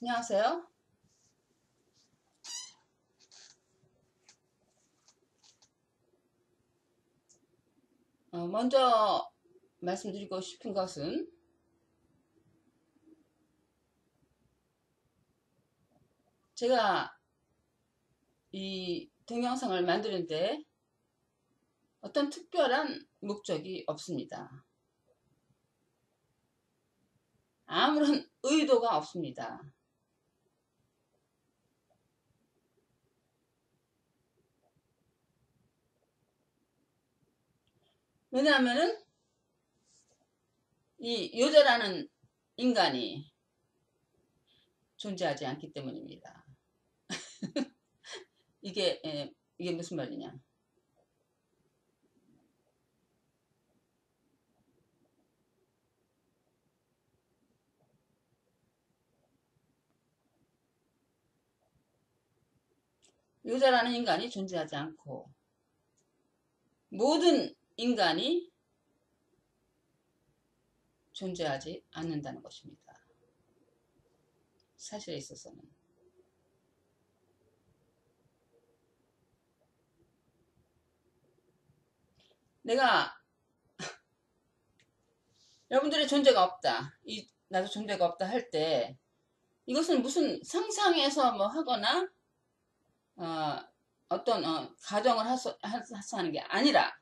안녕하세요. 먼저 말씀드리고 싶은 것은 제가 이 동영상을 만드는데 어떤 특별한 목적이 없습니다. 아무런 의도가 없습니다. 왜냐하면은 이 요자라는 인간이 존재하지 않기 때문입니다. 이게 무슨 말이냐? 요자라는 인간이 존재하지 않고 모든 인간이 존재하지 않는다는 것입니다. 사실에 있어서는. 내가 여러분들의 존재가 없다. 나도 존재가 없다 할 때 이것은 무슨 상상해서 뭐 하거나 어떤 가정을 해서 하는 게 아니라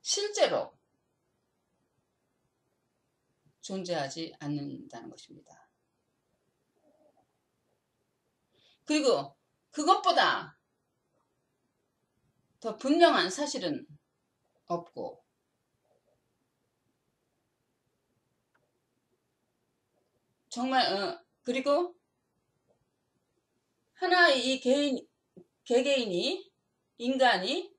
실제로 존재하지 않는다는 것입니다. 그리고 그것보다 더 분명한 사실은 없고 정말 그리고 하나의 이 개개인이 인간이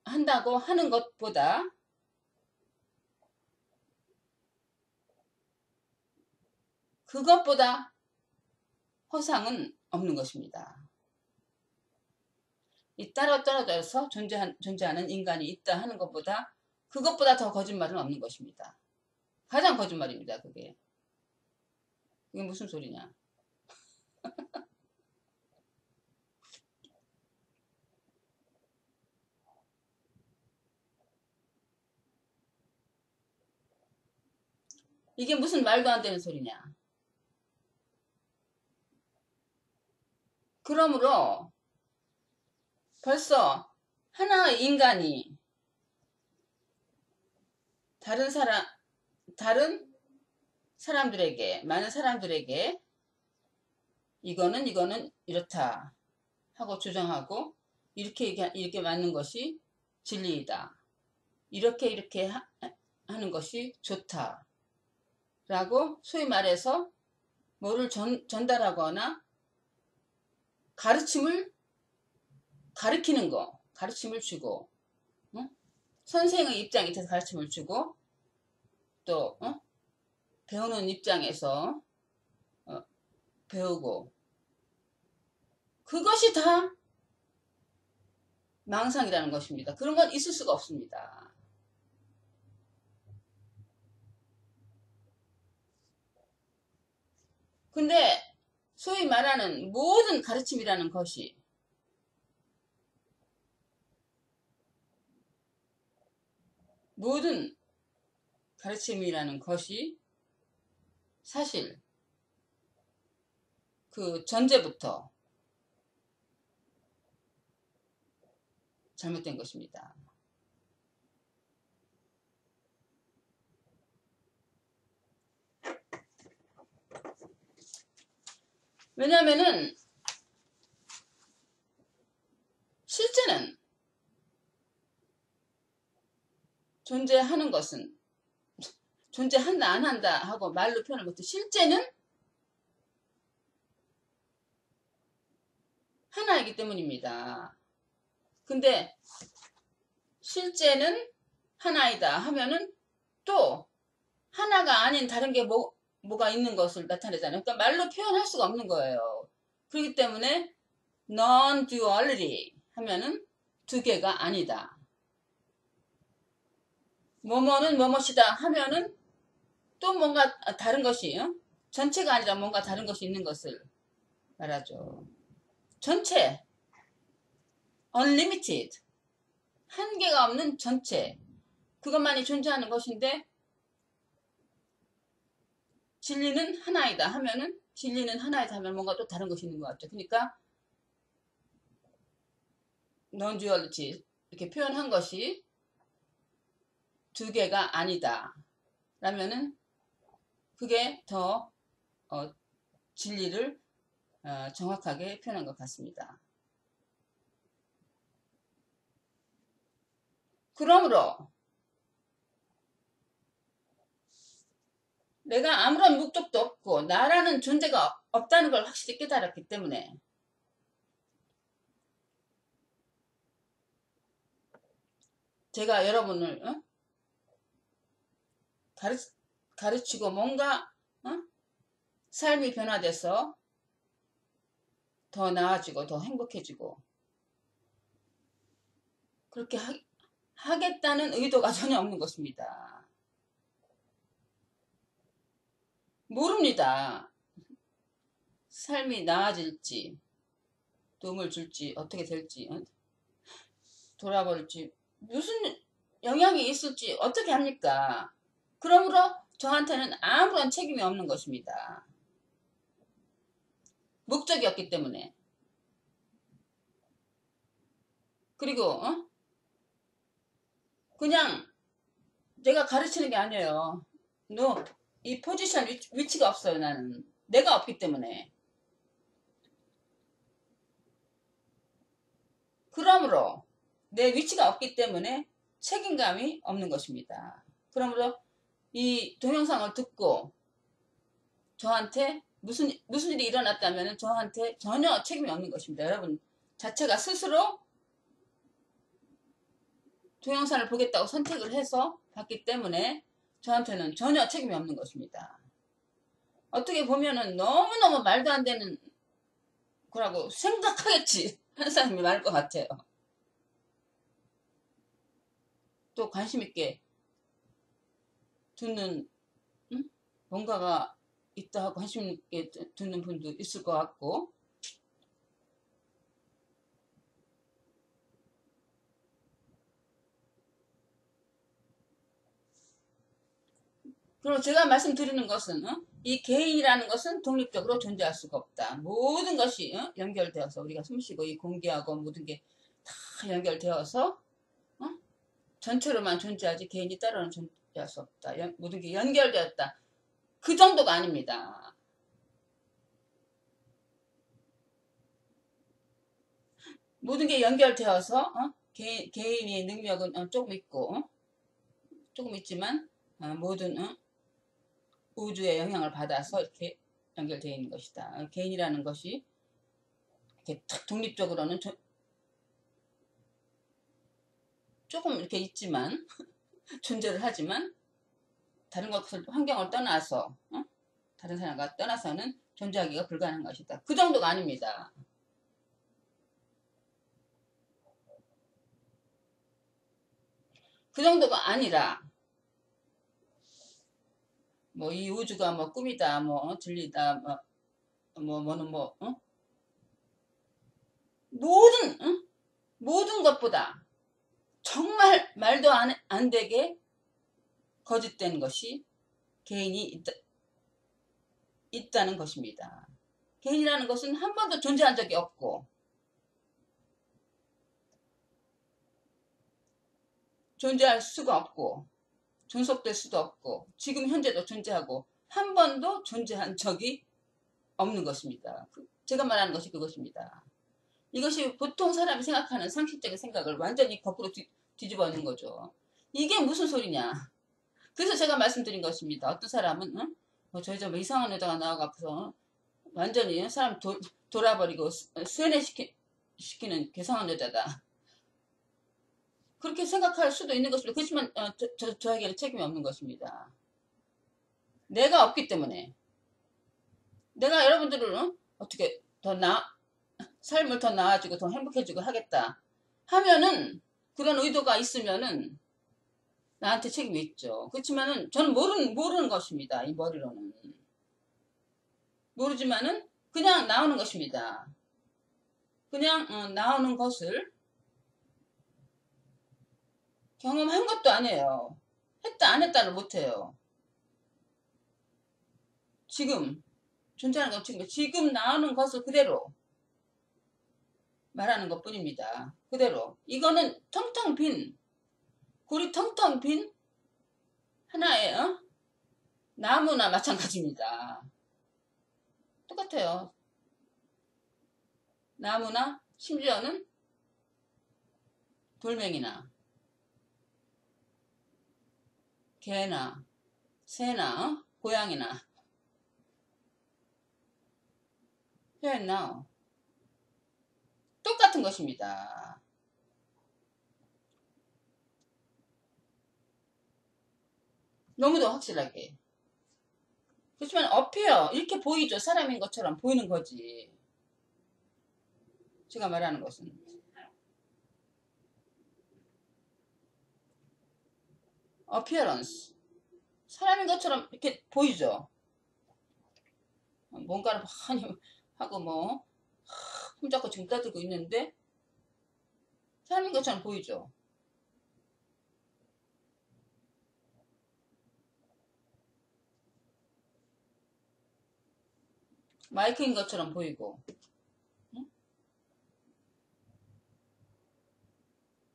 한다고 하는 것보다 그것보다 허상은 없는 것입니다. 이 따로 떨어져서 존재하는 인간이 있다 하는 것보다 그것보다 더 거짓말은 없는 것입니다. 가장 거짓말입니다. 그게 무슨 소리냐? 이게 무슨 말도 안 되는 소리냐? 그러므로 벌써 하나의 인간이 다른 사람들에게, 많은 사람들에게 이거는 이렇다 하고 주장하고 이렇게 맞는 것이 진리이다. 이렇게 하는 것이 좋다. 라고 소위 말해서 뭐를 전달하거나 가르침을 주고 선생의 입장에서 가르침을 주고 또 배우는 입장에서 배우고 그것이 다 망상이라는 것입니다. 그런 건 있을 수가 없습니다. 근데 소위 말하는 모든 가르침이라는 것이 사실 그 전제부터 잘못된 것입니다. 왜냐하면은 실제는 존재하는 것은 존재한다 안 한다 하고 말로 표현할 것도 실제는 하나이기 때문입니다. 근데 실제는 하나이다 하면은 또 하나가 아닌 다른 게 뭐가 있는 것을 나타내잖아요. 그러니까 말로 표현할 수가 없는 거예요. 그렇기 때문에 non-duality 하면은 두 개가 아니다. 뭐뭐는 뭐뭐시다 하면은 또 뭔가 다른 것이 전체가 아니라 뭔가 다른 것이 있는 것을 말하죠. 전체, unlimited, 한계가 없는 전체, 그것만이 존재하는 것인데 진리는 하나이다 하면은 진리는 하나이다 하면 뭔가 또 다른 것이 있는 것 같죠. 그러니까 non-duality 이렇게 표현한 것이 두 개가 아니다 라면은 그게 더 진리를 정확하게 표현한 것 같습니다. 그러므로 내가 아무런 목적도 없고 나라는 존재가 없다는 걸 확실히 깨달았기 때문에 제가 여러분을 가르치고 뭔가 삶이 변화돼서 더 나아지고 더 행복해지고 그렇게 하겠다는 의도가 전혀 없는 것입니다. 모릅니다. 삶이 나아질지 도움을 줄지 어떻게 될지 돌아볼지 무슨 영향이 있을지 어떻게 합니까? 그러므로 저한테는 아무런 책임이 없는 것입니다. 목적이 없기 때문에. 그리고 그냥 내가 가르치는 게 아니에요. 너 이 포지션 위치가 없어요. 나는 내가 없기 때문에. 그러므로 내 위치가 없기 때문에 책임감이 없는 것입니다. 그러므로 이 동영상을 듣고 저한테 무슨 일이 일어났다면 저한테 전혀 책임이 없는 것입니다. 여러분 자체가 스스로 동영상을 보겠다고 선택을 해서 봤기 때문에 저한테는 전혀 책임이 없는 것입니다. 어떻게 보면은 너무너무 말도 안 되는 거라고 생각하겠지 하는 사람이 많을 것 같아요. 또 관심 있게 듣는 뭔가가 있다 하고 관심 있게 듣는 분도 있을 것 같고 그리고 제가 말씀드리는 것은 이 개인이라는 것은 독립적으로 존재할 수가 없다. 모든 것이 연결되어서 우리가 숨쉬고 이 공기하고 모든 게 다 연결되어서 전체로만 존재하지 개인이 따로는 존재할 수 없다. 모든 게 연결되었다. 그 정도가 아닙니다. 모든 게 연결되어서 개인의 능력은 조금 있고 조금 있지만 모든 우주의 영향을 받아서 이렇게 연결되어 있는 것이다. 개인이라는 것이 이렇게 탁 독립적으로는 조금 이렇게 있지만 존재를 하지만 다른 것을 환경을 떠나서 다른 사람과 떠나서는 존재하기가 불가능한 것이다. 그 정도가 아닙니다. 그 정도가 아니라 뭐 이 우주가 뭐 꿈이다 뭐 진리다 뭐는 모든 것보다 정말 말도 안 되게 거짓된 것이 개인이 있다는 것입니다. 개인이라는 것은 한 번도 존재한 적이 없고 존재할 수가 없고 존속될 수도 없고 지금 현재도 존재하고 한 번도 존재한 적이 없는 것입니다. 제가 말하는 것이 그것입니다. 이것이 보통 사람이 생각하는 상식적인 생각을 완전히 거꾸로 뒤집어 놓는 거죠. 이게 무슨 소리냐. 그래서 제가 말씀드린 것입니다. 어떤 사람은 저 여자 뭐 이상한 여자가 나와갖고서 완전히 사람 돌아버리고 수연시키는 괴상한 여자다. 그렇게 생각할 수도 있는 것입니다. 그렇지만 저에게는 책임이 없는 것입니다. 내가 없기 때문에 내가 여러분들을 어떻게 삶을 더 나아지고 더 행복해지고 하겠다 하면은 그런 의도가 있으면은 나한테 책임이 있죠. 그렇지만은 저는 모르는 것입니다. 이 머리로는. 모르지만은 그냥 나오는 것입니다. 그냥 나오는 것을 경험한 것도 아니에요. 했다 안 했다를 못해요. 지금 존재하는 건 지금 나오는 것을 그대로 말하는 것 뿐입니다. 그대로. 이거는 텅텅 빈, 골이 텅텅 빈 하나의 나무나 마찬가지입니다. 똑같아요. 나무나 심지어는 돌멩이나 개나 새나 고양이나 here 똑같은 것입니다. 너무도 확실하게. 그렇지만 업해요. 이렇게 보이죠. 사람인 것처럼 보이는 거지. 제가 말하는 것은. appearance. 사람인 것처럼 이렇게 보이죠. 뭔가를 많이 하고 뭐 흠잡고 지금 따들고 있는데 사람인 것처럼 보이죠. 마이크인 것처럼 보이고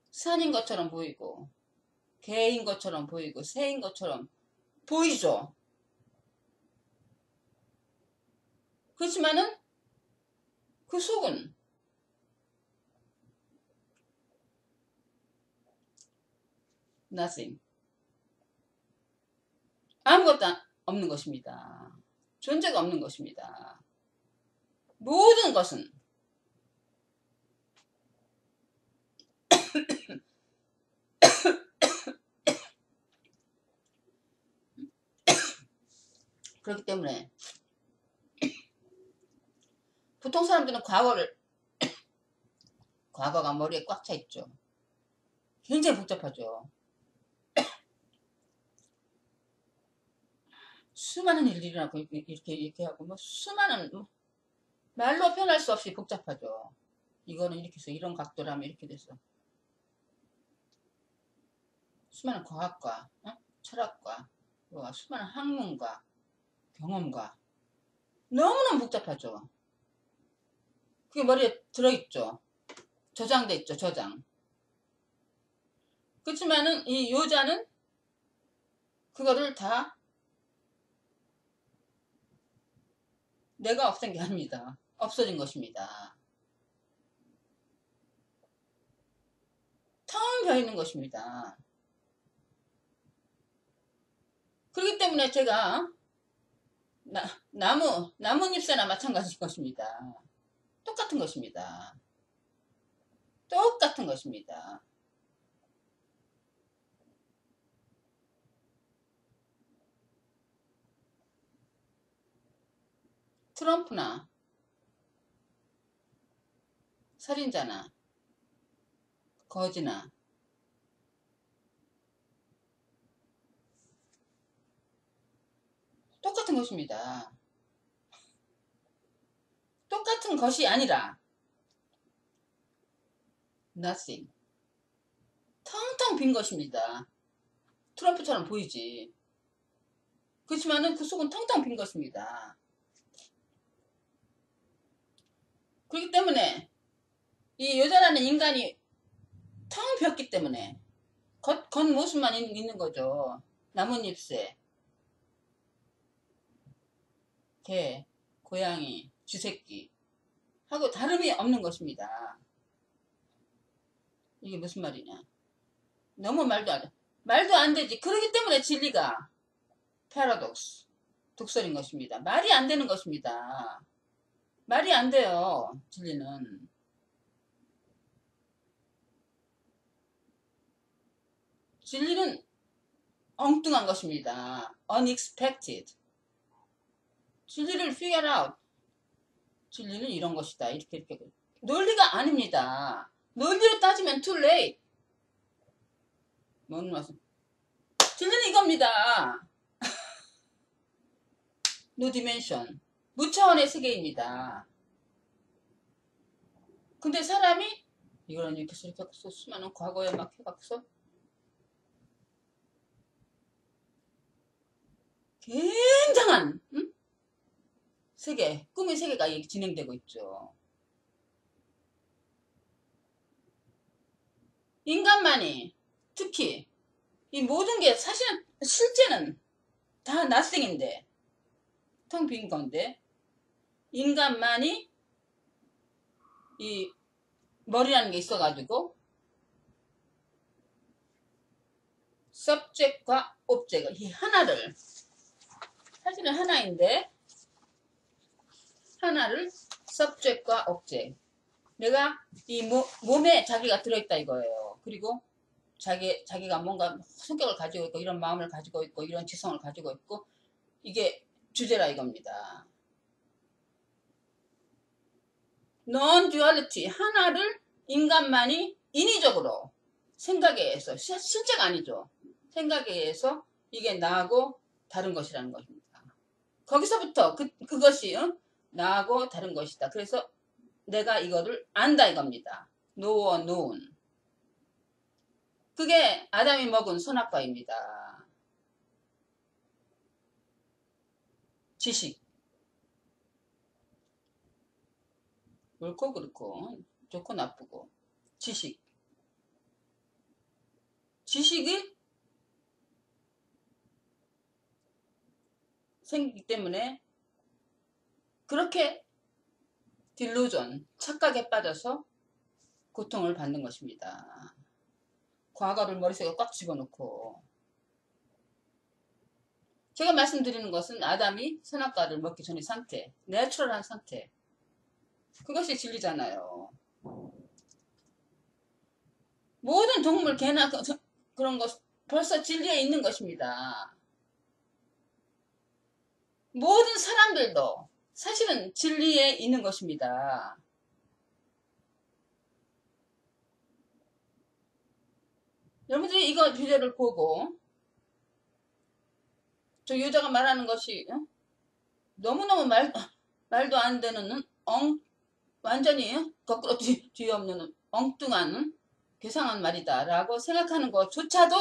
산인 것처럼 보이고 개인 것처럼 보이고 새인 것처럼 보이죠. 그렇지만은 그 속은 nothing. 아무것도 없는 것입니다. 존재가 없는 것입니다. 모든 것은 그렇기 때문에 보통 사람들은 과거가 머리에 꽉 차 있죠. 굉장히 복잡하죠. 수많은 일들이 일어나고 이렇게 하고 뭐 수많은 말로 표현할 수 없이 복잡하죠. 이거는 이렇게 해서 이런 각도라면 이렇게 돼서 수많은 과학과 철학과 수많은 학문과 경험과 너무너무 복잡하죠. 그게 머리에 들어있죠. 저장돼 있죠. 저장. 그렇지만은 이 요자는 그거를 다 내가 없앤 게 아닙니다. 없어진 것입니다. 텅 비어있는 것입니다. 그렇기 때문에 제가 나뭇잎새나 마찬가지인 것입니다. 똑같은 것입니다. 똑같은 것입니다. 트럼프나 살인자나 거지나 똑같은 것입니다. 똑같은 것이 아니라 nothing. 텅텅 빈 것입니다. 트럼프처럼 보이지. 그렇지만은 그 속은 텅텅 빈 것입니다. 그렇기 때문에 이 여자라는 인간이 텅 비었기 때문에 겉모습만 있는 거죠. 나뭇잎새, 개, 고양이, 쥐새끼 하고 다름이 없는 것입니다. 이게 무슨 말이냐. 너무 말도 안 되지. 그렇기 때문에 진리가 패러독스, 독설인 것입니다. 말이 안 되는 것입니다. 말이 안 돼요. 진리는. 진리는 엉뚱한 것입니다. unexpected. 진리를 figure out. 진리는 이런 것이다. 이렇게. 논리가 아닙니다. 논리로 따지면 too late. 뭔 말씀? 진리는 이겁니다. 노 디멘션. 무차원의 세계입니다. 근데 사람이 이거는 이렇게 해서 수많은 과거에 막 해갖고서 굉장한 세계, 꿈의 세계가 진행되고 있죠. 인간만이 특히 이 모든 게 사실은 실제는 다 낯생인데 텅 빈 건데 인간만이 이 머리라는 게 있어가지고 subject과 object 이 하나를 사실은 하나인데 하나를 subject과 object 내가 이 몸에 자기가 들어있다 이거예요. 그리고 자기가 뭔가 성격을 가지고 있고 이런 마음을 가지고 있고 이런 지성을 가지고 있고 이게 주제라 이겁니다. non-duality 하나를 인간만이 인위적으로 생각에 의해서 실제가 아니죠. 생각에 의해서 이게 나하고 다른 것이라는 것입니다. 거기서부터 그것이 나하고 다른 것이다. 그래서 내가 이거를 안다 이겁니다. know or known. 그게 아담이 먹은 선악과입니다. 지식. 옳고 그렇고 좋고 나쁘고 지식. 지식이 생기기 때문에 그렇게 딜루전, 착각에 빠져서 고통을 받는 것입니다. 과거를 머릿속에 꽉 집어넣고 제가 말씀드리는 것은 아담이 선악과를 먹기 전의 상태, 내추럴한 상태 그것이 진리잖아요. 모든 동물, 개나 그런 것 벌써 진리에 있는 것입니다. 모든 사람들도 사실은 진리에 있는 것입니다. 여러분들이 이거 비디오를 보고 저 여자가 말하는 것이 너무너무 말도 안 되는 완전히 거꾸로 뒤엎는 엉뚱한 괴상한 말이다 라고 생각하는 것조차도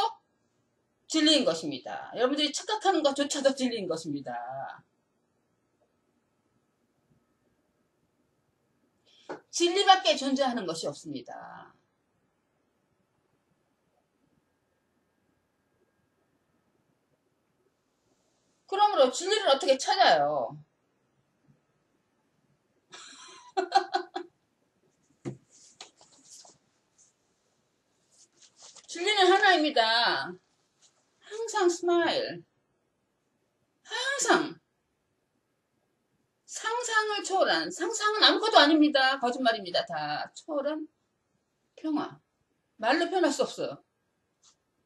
진리인 것입니다. 여러분들이 착각하는 것조차도 진리인 것입니다. 진리밖에 존재하는 것이 없습니다. 그러므로 진리를 어떻게 찾아요? 진리는 하나입니다. 항상 스마일. 항상. 상상을 초월한. 상상은 아무것도 아닙니다. 거짓말입니다. 다 초월한 평화. 말로 표현할 수 없어요.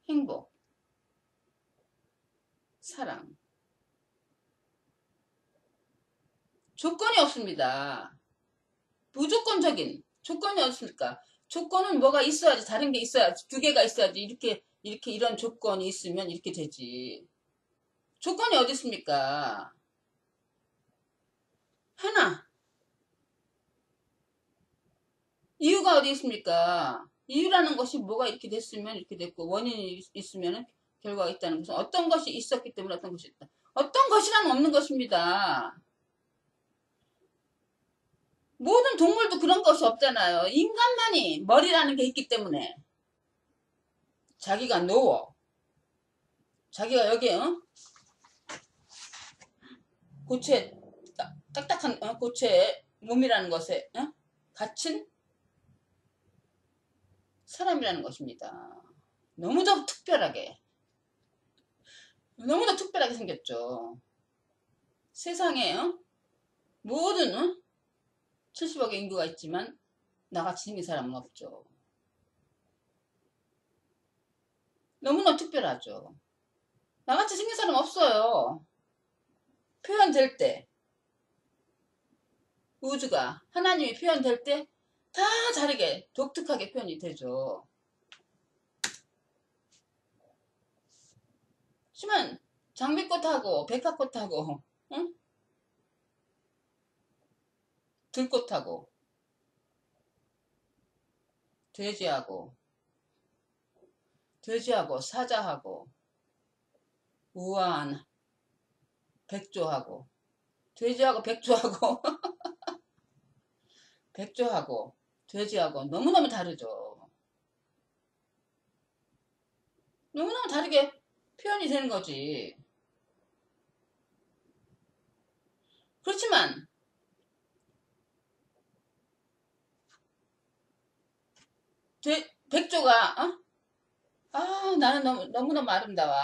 행복. 사랑. 조건이 없습니다. 무조건적인 조건이 없습니까? 조건은 뭐가 있어야지, 다른 게 있어야지, 두 개가 있어야지, 이렇게 이런 조건이 있으면 이렇게 되지. 조건이 어디 있습니까? 하나. 이유가 어디 있습니까? 이유라는 것이 뭐가 이렇게 됐으면 이렇게 됐고, 원인이 있으면 결과가 있다는 것은 어떤 것이 있었기 때문에 어떤 것이 있다. 어떤 것이란 없는 것입니다. 모든 동물도 그런 것이 없잖아요. 인간만이 머리라는 게 있기 때문에 자기가 노워. 자기가 여기에 고체 딱딱한 고체의 몸이라는 것에 갇힌 사람이라는 것입니다. 너무도 특별하게 생겼죠. 세상에 모든 70억의 인구가 있지만 나같이 생긴 사람은 없죠. 너무나 특별하죠. 나같이 생긴 사람 없어요. 표현될 때 우주가 하나님이 표현될 때 다 다르게 독특하게 표현이 되죠. 하지만 장미꽃하고 백화꽃하고 응? 들꽃하고 돼지하고 사자하고 우아한 백조하고 돼지하고 백조하고 백조하고 돼지하고 너무너무 다르죠. 너무너무 다르게 표현이 되는 거지. 그렇지만 백조가 나는 너무너무 아름다워.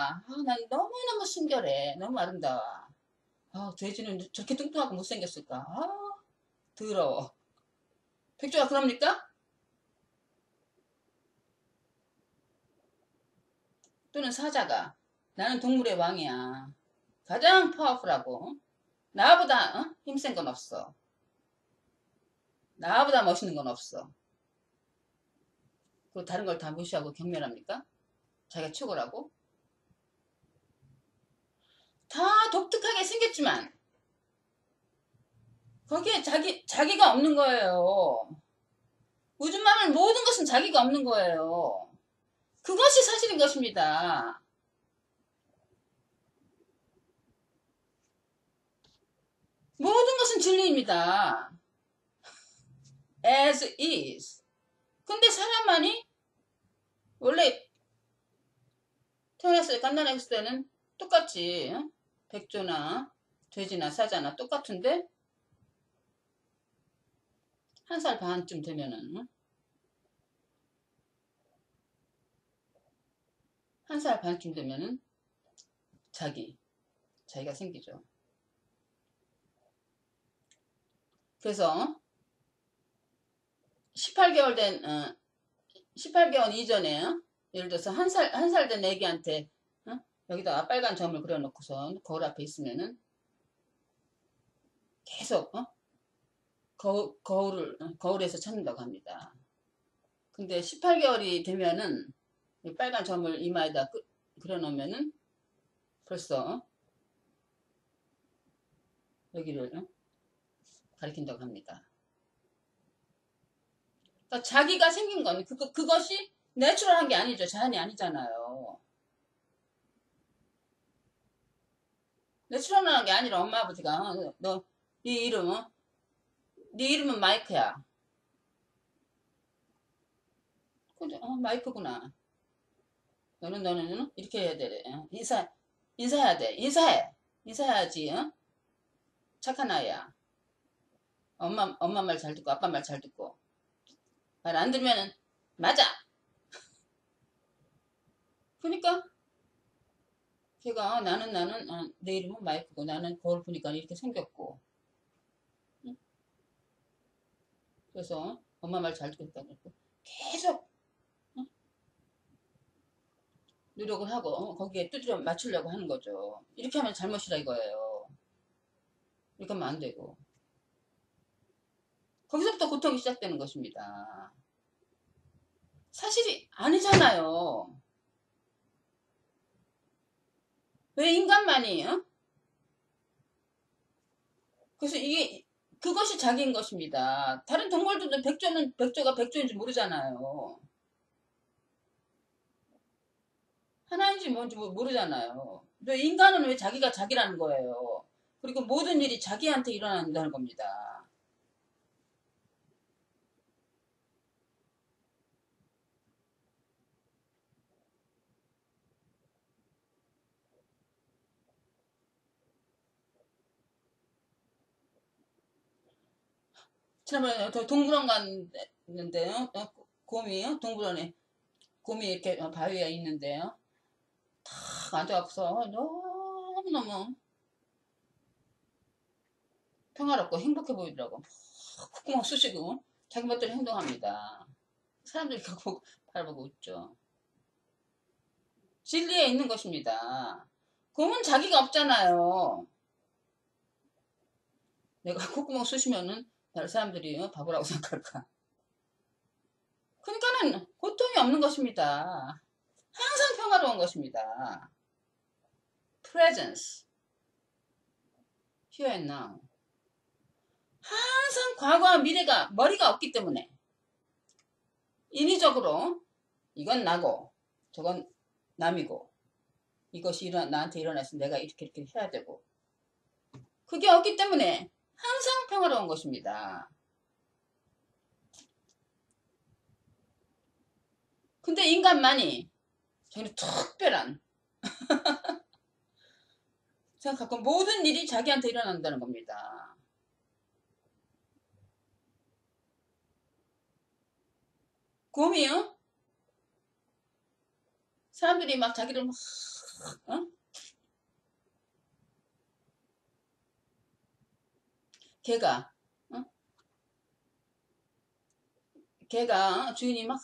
난 너무너무 순결해. 너무 아름다워. 돼지는 저렇게 뚱뚱하고 못생겼을까? 더러워. 백조가 그럽니까? 또는 사자가 나는 동물의 왕이야. 가장 파워풀하고 나보다 힘센 건 없어. 나보다 멋있는 건 없어. 그리고 다른 걸 다 무시하고 경멸합니까? 자기가 최고라고? 다 독특하게 생겼지만 거기에 자기가 없는 거예요. 우주 만물 모든 것은 자기가 없는 거예요. 그것이 사실인 것입니다. 모든 것은 진리입니다. As is. 근데 사람만이 원래 태어났을 때 갓난아기 때는 똑같지. 백조나 돼지나 사자나 똑같은데 한 살 반쯤 되면은 한 살 반쯤 되면은 자기가 생기죠. 그래서 18개월 18개월 이전에 예를 들어서 한 살 된 애기한테 여기다가 빨간 점을 그려놓고서 거울 앞에 있으면은 계속 거울에서 찾는다고 합니다. 근데 18개월이 되면은 빨간 점을 이마에다 그려놓으면은 벌써 여기를 가리킨다고 합니다. 그러니까 자기가 생긴 건 그것이 내추럴한 게 아니죠. 자연이 아니잖아요. 내추럴한 게 아니라 엄마 아버지가 네 이름은 마이크야. 근데 마이크구나. 너는 이렇게 해야 돼. 인사해야 돼. 인사해야지. 착한 아이야. 엄마 말 잘 듣고 아빠 말 잘 듣고 말 안 들으면은 맞아. 그러니까 걔가 나는 내 이름은 마이크고 나는 거울 보니까 이렇게 생겼고 그래서 엄마 말 잘 듣고 있다고 계속 노력을 하고 거기에 두드려 맞추려고 하는 거죠. 이렇게 하면 잘못이라 이거예요. 이렇게 하면 안 되고 거기서부터 고통이 시작되는 것입니다. 사실이 아니잖아요. 왜 인간만이 그래서 그것이 자기인 것입니다. 다른 동물들은 백조가 백조인지 모르잖아요. 하나인지 뭔지 모르잖아요. 근데 인간은 왜 자기가 자기라는 거예요. 그리고 모든 일이 자기한테 일어난다는 겁니다. 지난번에 동물원 갔는데요. 곰이요. 동물원에 곰이 이렇게 바위에 있는데요. 탁 앉아서 너무너무 평화롭고 행복해 보이더라고. 콧구멍 쑤시고 자기 멋대로 행동합니다. 사람들이 그거 바라보고 웃죠. 진리에 있는 것입니다. 곰은 자기가 없잖아요. 내가 콧구멍 쑤시면은 다른 사람들이 바보라고 생각할까. 그러니까는 고통이 없는 것입니다. 항상 평화로운 것입니다. presence, here and now. 항상 과거와 미래가 머리가 없기 때문에 인위적으로 이건 나고 저건 남이고 이것이 나한테 일어났으면 내가 이렇게 해야 되고 그게 없기 때문에 항상 평화로운 것입니다. 근데 인간만이 저는 특별한 생각하고 모든 일이 자기한테 일어난다는 겁니다. 곰이요? 사람들이 막 자기를 막 어? 개가 어? 개가 주인이 막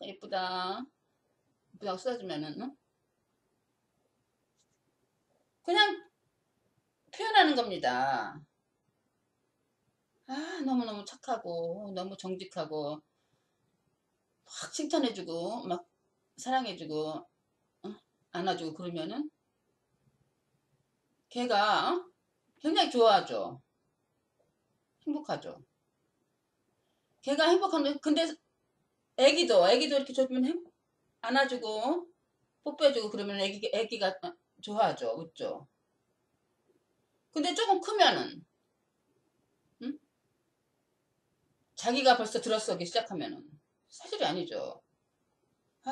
예쁘다 예쁘다고 써주면은 어? 그냥 표현하는 겁니다. 아 너무너무 착하고 너무 정직하고 확 칭찬해주고 막 사랑해주고 어? 안아주고 그러면은 걔가 어? 굉장히 좋아하죠. 행복하죠. 걔가 행복한데 근데 애기도 이렇게 줘주면 안아주고 뽀뽀해주고 그러면 애기가 좋아하죠. 웃죠. 근데 조금 크면은 응? 자기가 벌써 들어서기 시작하면은 사실이 아니죠. 아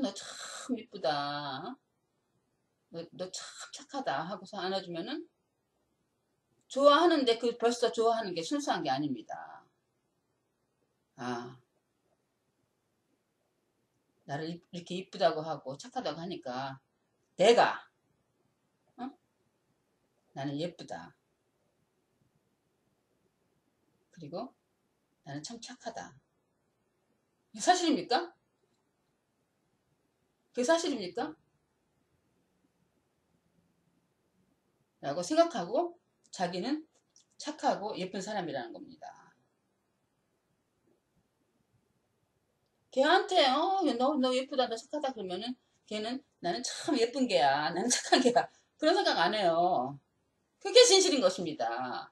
너 참 이쁘다. 너 참 착하다 하고서 안아주면은 좋아하는데 그 벌써 좋아하는 게 순수한 게 아닙니다. 아 나를 이렇게 이쁘다고 하고 착하다고 하니까 내가 어? 나는 예쁘다. 그리고 나는 참 착하다. 이게 사실입니까? 그게 사실입니까? 라고 생각하고 자기는 착하고 예쁜 사람이라는 겁니다. 걔한테 너 예쁘다 너 착하다 그러면은 걔는 나는 참 예쁜 개야 나는 착한 개야 그런 생각 안 해요. 그게 진실인 것입니다.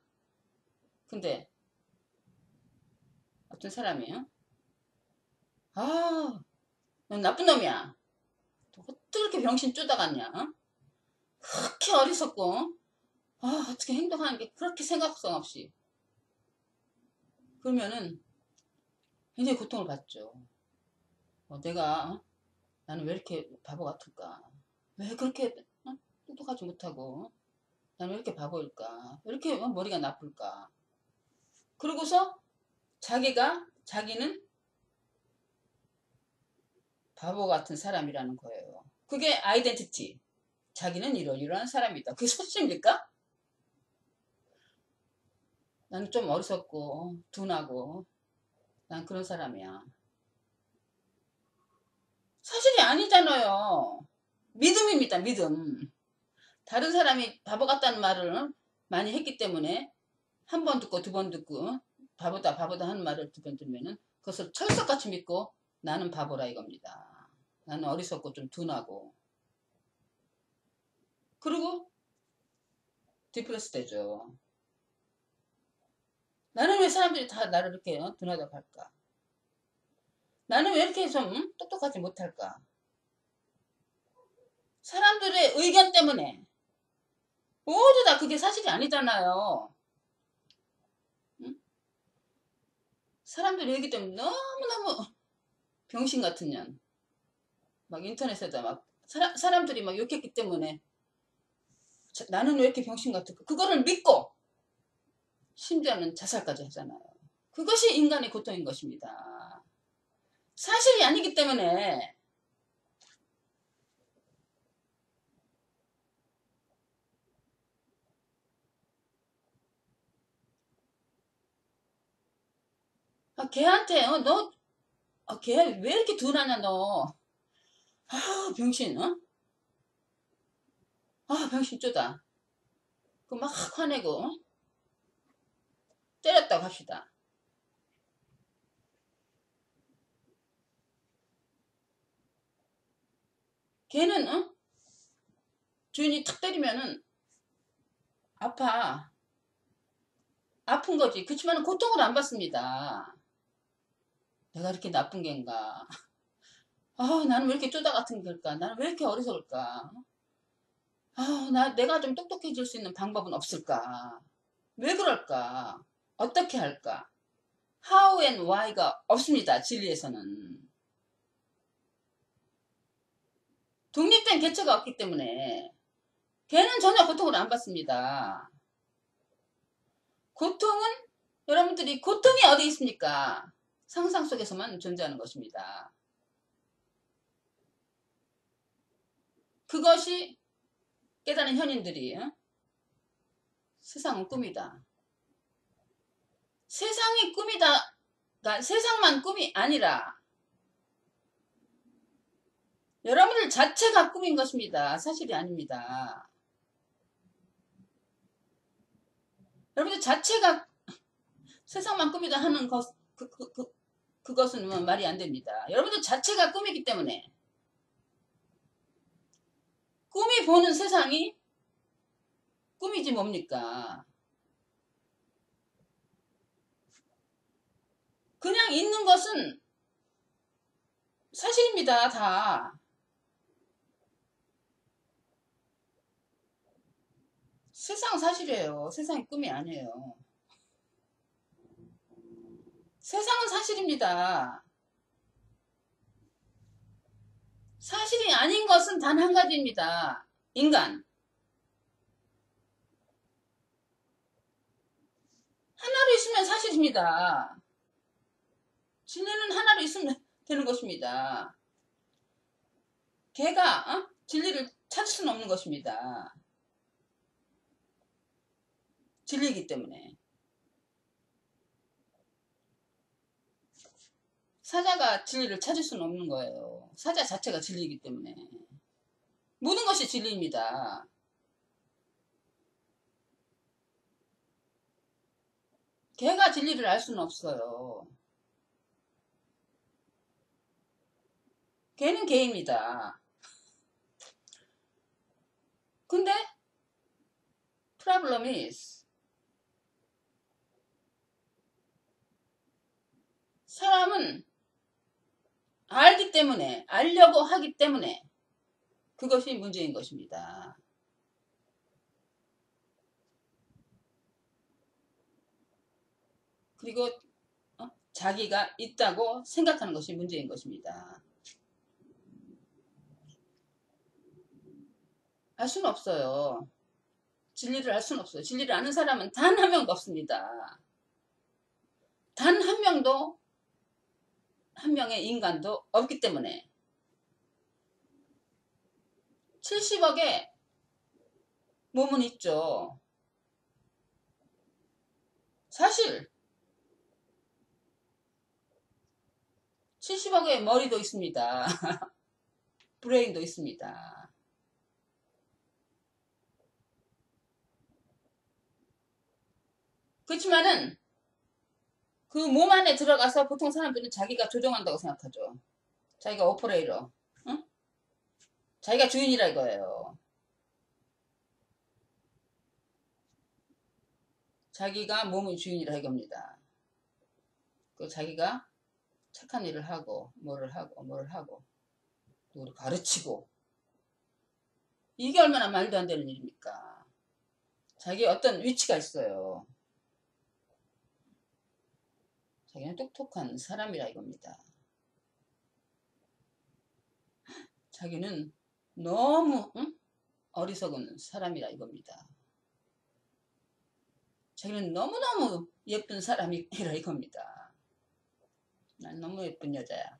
근데 어떤 사람이요? 아, 넌 나쁜 놈이야. 어떻게 그렇게 병신 쪼다갔냐? 어? 그렇게 어리석고 어떻게 행동하는 게 그렇게 생각성 없이 그러면은 굉장히 고통을 받죠. 내가 나는 왜 이렇게 바보 같을까? 왜 그렇게 똑똑하지 못하고 나는 왜 이렇게 바보일까? 왜 이렇게 머리가 나쁠까? 그러고서 자기는 바보 같은 사람이라는 거예요. 그게 아이덴티티. 자기는 이러한 사람이다. 그게 사실입니까? 나는 좀 어리석고 둔하고 난 그런 사람이야. 사실이 아니잖아요. 믿음입니다. 믿음. 다른 사람이 바보 같다는 말을 많이 했기 때문에 한 번 듣고 두 번 듣고 바보다 하는 말을 두 번 들으면은 그것을 철석같이 믿고 나는 바보라 이겁니다. 나는 어리석고 좀 둔하고 그리고 디프레스 되죠. 나는 왜 사람들이 다 나를 이렇게 둔하다고 할까? 나는 왜 이렇게 좀 똑똑하지 못할까? 사람들의 의견 때문에 모두 다 그게 사실이 아니잖아요. 응? 사람들의 얘기 때문에 너무너무 병신 같은 년. 막 인터넷에다 막 사람들이 막 욕했기 때문에 나는 왜 이렇게 병신 같을까? 그거를 믿고 심지어는 자살까지 하잖아요. 그것이 인간의 고통인 것입니다. 사실이 아니기 때문에 걔한테 걔 왜 이렇게 둔하냐 너. 병신 병신 쪼다. 그 막 화내고 때렸다고 합시다. 걔는 주인이 탁 때리면은 아픈 거지. 그렇지만 고통을 안 받습니다. 내가 이렇게 나쁜 겐가? 나는 왜 이렇게 쪼다 같은 걸까? 나는 왜 이렇게 어리석을까? 내가 좀 똑똑해질 수 있는 방법은 없을까? 왜 그럴까? 어떻게 할까? How and why가 없습니다. 진리에서는. 독립된 개체가 없기 때문에 걔는 전혀 고통을 안 받습니다. 고통은 여러분들이 고통이 어디 있습니까? 상상 속에서만 존재하는 것입니다. 그것이 깨달은 현인들이 세상은 꿈이다. 세상이 꿈이다. 그러니까 세상만 꿈이 아니라 여러분들 자체가 꿈인 것입니다. 사실이 아닙니다. 여러분들 자체가 세상만 꿈이다 하는 그것은 말이 안 됩니다. 여러분들 자체가 꿈이기 때문에 꿈이 보는 세상이 꿈이지 뭡니까? 그냥 있는 것은 사실입니다. 다. 세상 사실이에요. 세상이 꿈이 아니에요. 세상은 사실입니다. 사실이 아닌 것은 단 한 가지입니다. 인간. 하나로 있으면 사실입니다. 진리는 하나로 있으면 되는 것입니다. 걔가 진리를 찾을 수는 없는 것입니다. 진리이기 때문에. 사자가 진리를 찾을 수는 없는 거예요. 사자 자체가 진리이기 때문에. 모든 것이 진리입니다. 걔가 진리를 알 수는 없어요. 걔는 걔입니다. 근데 problem is 사람은 알기 때문에 알려고 하기 때문에 그것이 문제인 것입니다. 그리고 자기가 있다고 생각하는 것이 문제인 것입니다. 알 수는 없어요. 진리를 알 수는 없어요. 진리를 아는 사람은 단 한 명도 없습니다. 단 한 명도 한 명의 인간도 없기 때문에 70억의 몸은 있죠. 사실 70억의 머리도 있습니다. 브레인도 있습니다. 그렇지만은 그 몸 안에 들어가서 보통 사람들은 자기가 조종한다고 생각하죠. 자기가 오퍼레이터. 응? 자기가 주인이라 이거예요. 자기가 몸의 주인이라 이겁니다. 그 자기가 착한 일을 하고 뭐를 하고 누구를 가르치고 이게 얼마나 말도 안 되는 일입니까? 자기 어떤 위치가 있어요. 자기는 똑똑한 사람이라 이겁니다. 자기는 너무 어리석은 사람이라 이겁니다. 자기는 너무너무 예쁜 사람이라 이겁니다. 난 너무 예쁜 여자야.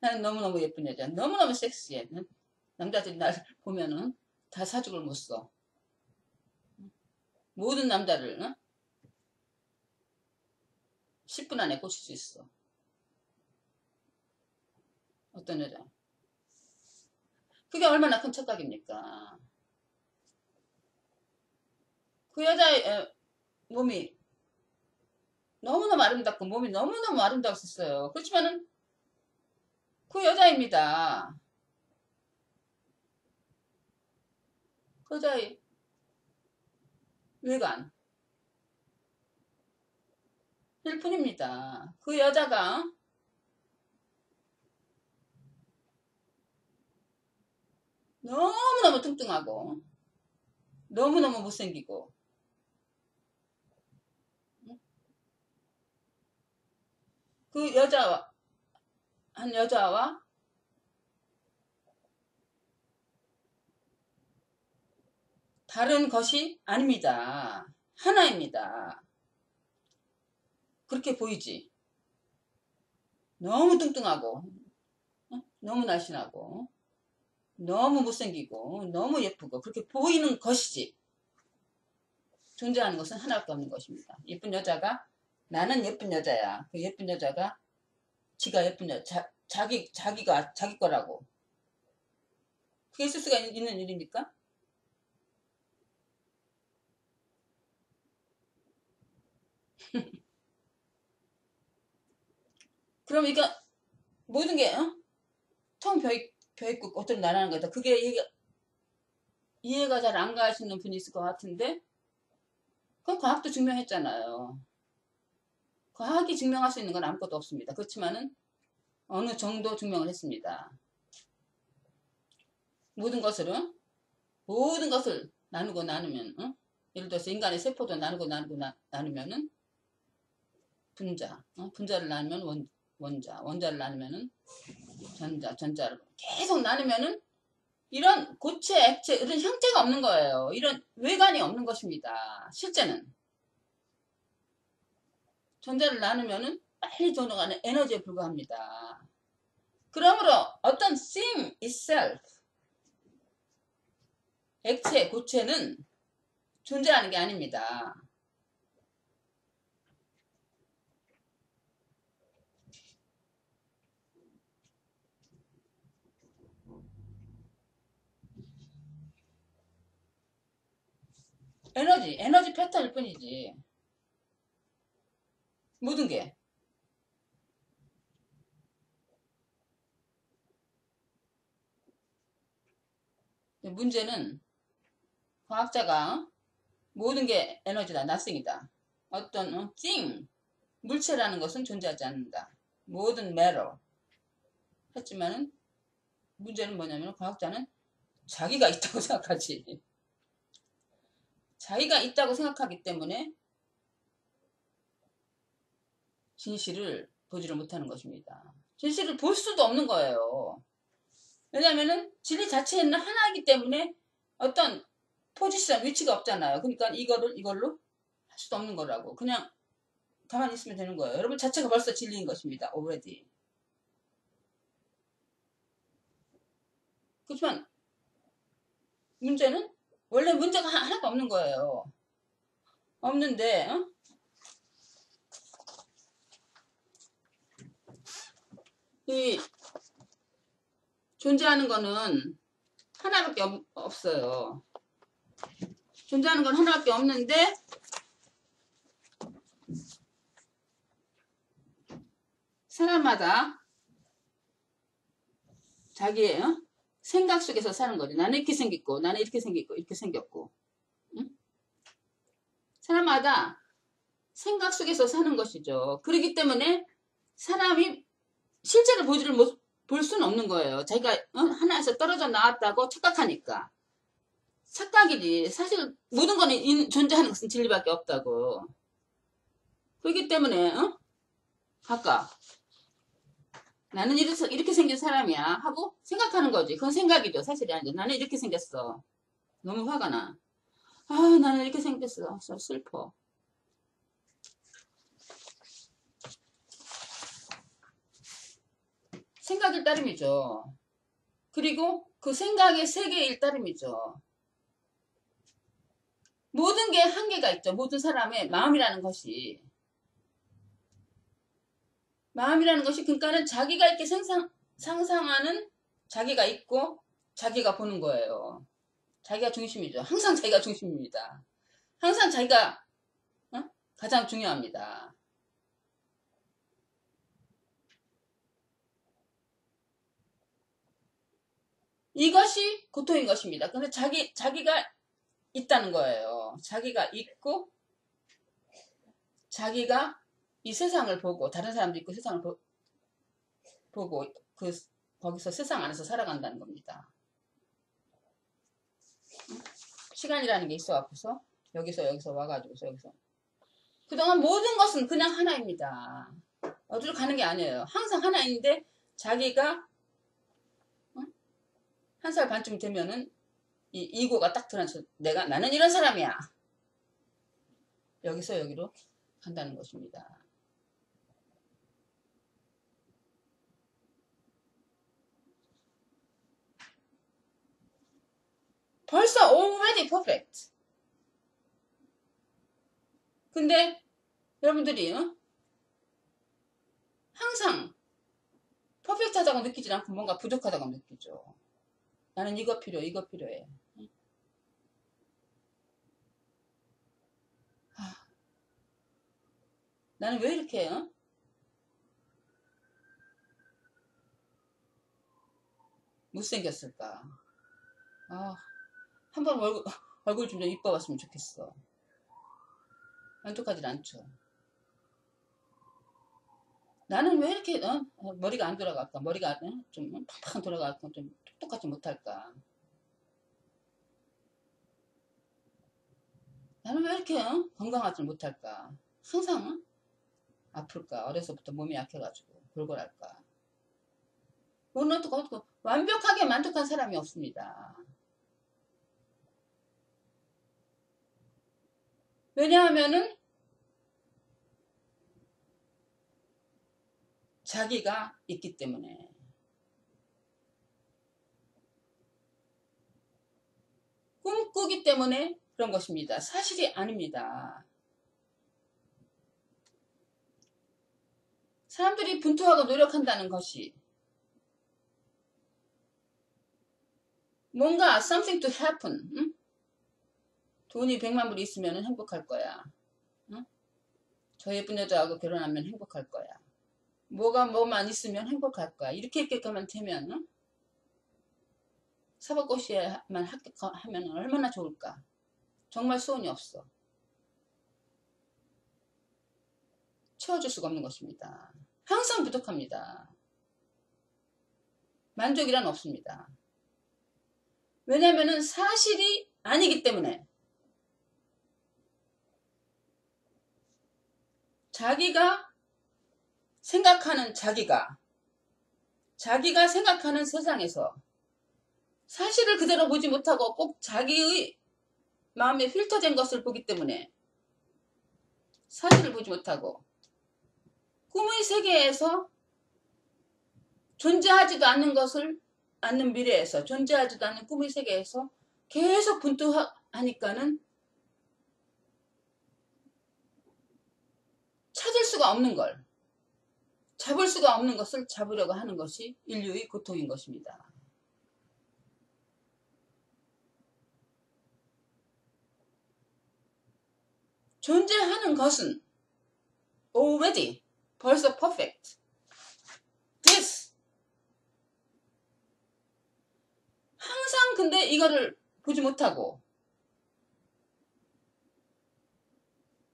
나는 너무너무 예쁜 여자. 너무너무 섹시해. 남자들이 날 보면은 다 사죽을 못 써. 모든 남자를 10분 안에 꽂힐 수 있어. 어떤 여자. 그게 얼마나 큰 착각입니까? 그 여자의 몸이 너무너무 아름답고 몸이 너무너무 아름다웠었어요. 그렇지만은 그 여자입니다. 그 여자의 외관 일 뿐입니다. 그 여자가 너무너무 뚱뚱하고 너무너무 못생기고 그 여자와 한 여자와 다른 것이 아닙니다. 하나입니다. 그렇게 보이지? 너무 뚱뚱하고 너무 날씬하고 너무 못생기고 너무 예쁘고 그렇게 보이는 것이지 존재하는 것은 하나밖에 없는 것입니다. 예쁜 여자가 나는 예쁜 여자야. 그 예쁜 여자가 지가 예쁜 여자 자기가 자기 거라고 그게 있을 수가 있는 일입니까? 그럼 이거 모든 게 텅 벼있고 어떤 나라는 거다. 그게 이해가 잘 안 가시는 분이 있을 것 같은데 그건 과학도 증명했잖아요. 과학이 증명할 수 있는 건 아무것도 없습니다. 그렇지만은 어느 정도 증명을 했습니다. 모든 것을 나누고 나누면 예를 들어서 인간의 세포도 나누고 나누면은 분자를 나누면 원자를 나누면은 전자를 계속 나누면은 이런 고체, 액체, 이런 형태가 없는 거예요. 이런 외관이 없는 것입니다. 실제는 전자를 나누면은 빨리 돌아가는 에너지에 불과합니다. 그러므로 어떤 thing itself, 액체, 고체는 존재하는 게 아닙니다. 에너지 패턴일 뿐이지. 모든 게. 문제는 과학자가 모든 게 에너지다, nothing이다. 어떤 thing, 물체라는 것은 존재하지 않는다. 모든 matter. 했지만은 문제는 뭐냐면 과학자는 자기가 있다고 생각하지. 자기가 있다고 생각하기 때문에 진실을 보지를 못하는 것입니다. 진실을 볼 수도 없는 거예요. 왜냐면은 진리 자체는 하나이기 때문에 어떤 포지션, 위치가 없잖아요. 그러니까 이걸로 할 수도 없는 거라고. 그냥 가만히 있으면 되는 거예요. 여러분 자체가 벌써 진리인 것입니다. already. 그렇지만 문제는 원래 문제가 하나도 없는 거예요. 없는데 이 존재하는 거는 하나밖에 없어요. 존재하는 건 하나밖에 없는데 사람마다 자기의 생각 속에서 사는 거죠. 나는 이렇게 생겼고 나는 이렇게 생겼고 이렇게 생겼고 응? 사람마다 생각 속에서 사는 것이죠. 그렇기 때문에 사람이 실제로 볼 수는 없는 거예요. 자기가 하나에서 떨어져 나왔다고 착각하니까. 착각이지. 사실 모든 거는 존재하는 것은 진리밖에 없다고. 그렇기 때문에 각각 나는 이렇게 생긴 사람이야 하고 생각하는 거지. 그건 생각이죠. 사실이 아니죠. 나는 이렇게 생겼어. 너무 화가 나. 아, 나는 이렇게 생겼어. 슬퍼. 생각일 따름이죠. 그리고 그 생각의 세계일 따름이죠. 모든 게 한계가 있죠. 모든 사람의 마음이라는 것이. 마음이라는 것이 그러니까는 자기가 이렇게 상상하는 자기가 있고 자기가 보는 거예요. 자기가 중심이죠. 항상 자기가 중심입니다. 항상 자기가 가장 중요합니다. 이것이 고통인 것입니다. 근데 자기가 있다는 거예요. 자기가 있고, 자기가 이 세상을 보고, 다른 사람도 있고 세상을 보고, 거기서 세상 안에서 살아간다는 겁니다. 시간이라는 게 있어 갖고서 여기서 와가지고서 여기서 그동안 모든 것은 그냥 하나입니다. 어디로 가는 게 아니에요. 항상 하나인데 자기가 한 살 반쯤 되면은 이 이고가 딱 드러나서 나는 이런 사람이야. 여기서 여기로 간다는 것입니다. 벌써 already perfect. 근데 여러분들이 항상 퍼펙트하다고 느끼지 않고 뭔가 부족하다고 느끼죠. 나는 이거 필요해. 나는 왜 이렇게 못생겼을까? 한번 얼굴 좀 이뻐봤으면 좋겠어. 만족하지 않죠. 나는 왜 이렇게 머리가 안 돌아갈까? 머리가 좀 팍팍 돌아갈까? 좀 똑똑하지 못할까? 나는 왜 이렇게 건강하지 못할까? 항상 아플까? 어려서부터 몸이 약해가지고 골골할까? 오늘 또 완벽하게 만족한 사람이 없습니다. 왜냐하면은 자기가 있기 때문에. 꿈꾸기 때문에 그런 것입니다. 사실이 아닙니다. 사람들이 분투하고 노력한다는 것이 뭔가 something to happen. 응? 돈이 100만 불이 있으면 행복할 거야. 응? 저 예쁜 여자하고 결혼하면 행복할 거야. 뭐만 있으면 행복할 거야. 이렇게 가면 되면 응? 사법고시에만 합격하면 얼마나 좋을까. 정말 소원이 없어. 채워줄 수가 없는 것입니다. 항상 부족합니다. 만족이란 없습니다. 왜냐하면 사실이 아니기 때문에. 자기가 생각하는 자기가 생각하는 세상에서 사실을 그대로 보지 못하고 꼭 자기의 마음에 필터된 것을 보기 때문에 사실을 보지 못하고 꿈의 세계에서 존재하지도 않는 미래에서 존재하지도 않는 꿈의 세계에서 계속 분투하니까는 찾을 수가 없는 걸, 잡을 수가 없는 것을 잡으려고 하는 것이 인류의 고통인 것입니다. 존재하는 것은 already, 벌써 perfect. this. 항상 근데 이거를 보지 못하고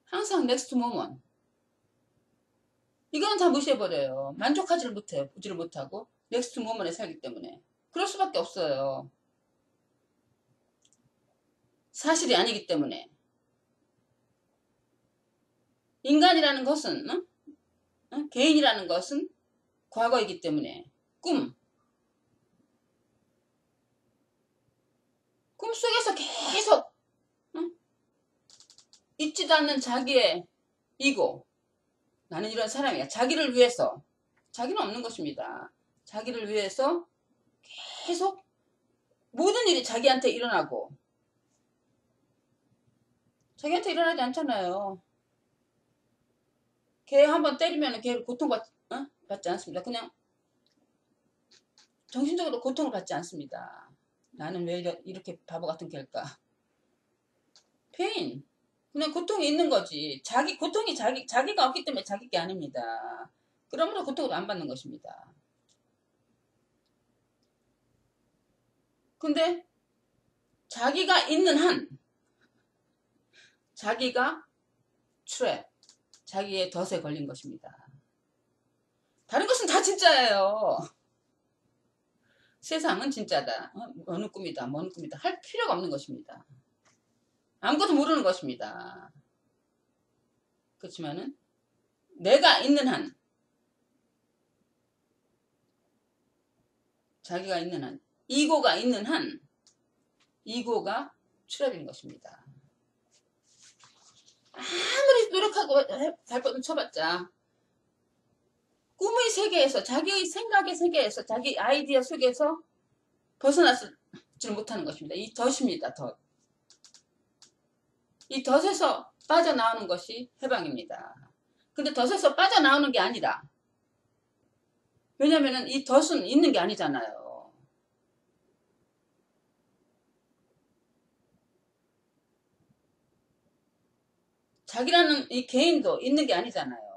항상 next moment. 이건 다 무시해버려요. 만족하지를 못해요. 보지를 못하고 넥스트 모먼에 살기 때문에. 그럴 수밖에 없어요. 사실이 아니기 때문에. 인간이라는 것은 개인이라는 것은 과거이기 때문에 꿈속에서 계속 잊지도 않는 자기의 이고 나는 이런 사람이야. 자기를 위해서. 자기는 없는 것입니다. 자기를 위해서 계속 모든 일이 자기한테 일어나고 자기한테 일어나지 않잖아요. 개 한번 때리면 걔를 고통받지 않습니다. 그냥 정신적으로 고통을 받지 않습니다. 나는 왜 이렇게 바보 같은 개일까? 페인. 그냥 고통이 있는 거지. 고통이 자기가 없기 때문에 자기 게 아닙니다. 그러므로 고통을 안 받는 것입니다. 근데 자기가 있는 한 자기가 트랩, 자기의 덫에 걸린 것입니다. 다른 것은 다 진짜예요. 세상은 진짜다. 어느 꿈이다, 먼 꿈이다 할 필요가 없는 것입니다. 아무것도 모르는 것입니다. 그렇지만은 내가 있는 한, 자기가 있는 한, 이고가 있는 한, 이고가 트랩인 것입니다. 아무리 노력하고 발버둥 쳐봤자 꿈의 세계에서, 자기의 생각의 세계에서, 자기 아이디어 속에서 벗어나지 못하는 것입니다. 이 덫입니다. 덫. 이 덫에서 빠져나오는 것이 해방입니다. 근데 덫에서 빠져나오는 게 아니라, 왜냐면은 이 덫은 있는 게 아니잖아요. 자기라는 이 개인도 있는 게 아니잖아요.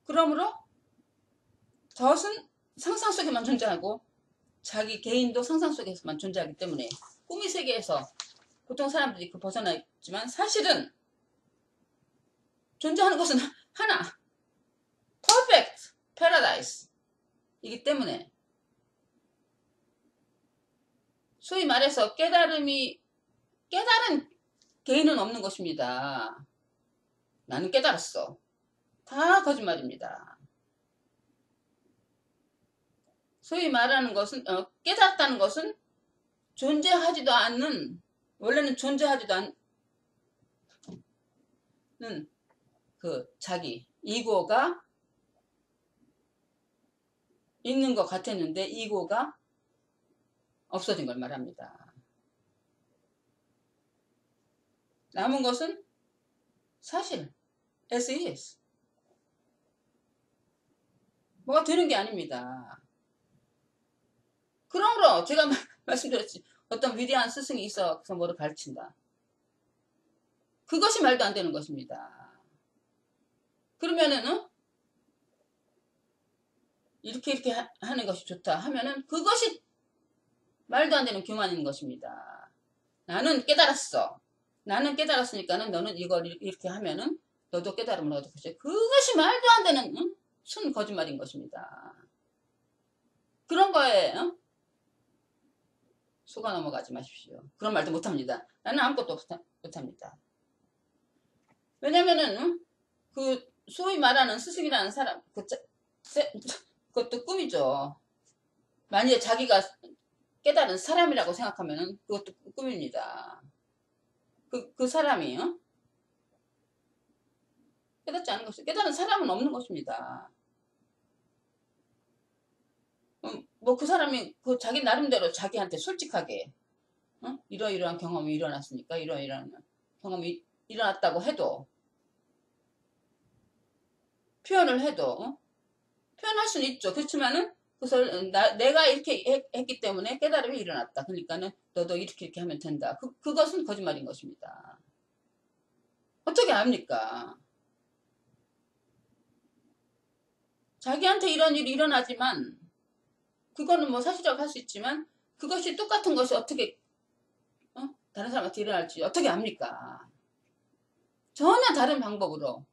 그러므로 덫은 상상 속에만 존재하고 자기 개인도 상상 속에서만 존재하기 때문에 꿈의 세계에서 보통 사람들이 벗어나 있지만 사실은 존재하는 것은 하나, perfect paradise 이기 때문에 소위 말해서 깨달은 개인은 없는 것입니다. 나는 깨달았어. 다 거짓말입니다. 소위 말하는 것은 깨달았다는 것은 존재하지도 않는, 원래는 존재하지도 않는 그 자기 이고가 있는 것 같았는데 이고가 없어진 걸 말합니다. 남은 것은 사실 as is. 뭐가 되는 게 아닙니다. 그러므로 제가 말씀드렸지, 어떤 위대한 스승이 있어서 뭐를 가르친다. 그것이 말도 안 되는 것입니다. 그러면은 이렇게 하는 것이 좋다 하면은 그것이 말도 안 되는 교만인 것입니다. 나는 깨달았어. 나는 깨달았으니까는 너는 이걸 이렇게 하면은 너도 깨달음을 얻을 것이야. 그것이 말도 안 되는 순 거짓말인 것입니다. 그런 거에 속아 넘어가지 마십시오. 그런 말도 못합니다. 나는 아무것도 못합니다. 왜냐면은 그 소위 말하는 스승이라는 사람, 그것도 꿈이죠. 만약에 자기가 깨달은 사람이라고 생각하면은 그것도 꿈입니다. 그 사람이 깨닫지 않은 것이, 깨달은 사람은 없는 것입니다. 뭐 그 사람이 그 자기 나름대로 자기한테 솔직하게 이러이러한 경험이 일어났으니까 이러이러한 경험이 일어났다고 해도, 표현을 해도 표현할 수는 있죠. 그렇지만은 그것을 내가 이렇게 했기 때문에 깨달음이 일어났다. 그러니까는 너도 이렇게 하면 된다. 그것은 거짓말인 것입니다. 어떻게 압니까? 자기한테 이런 일이 일어나지만 그거는 뭐 사실이라고 할 수 있지만 그것이 똑같은 것이 어떻게 다른 사람한테 일어날지 어떻게 압니까? 전혀 다른 방법으로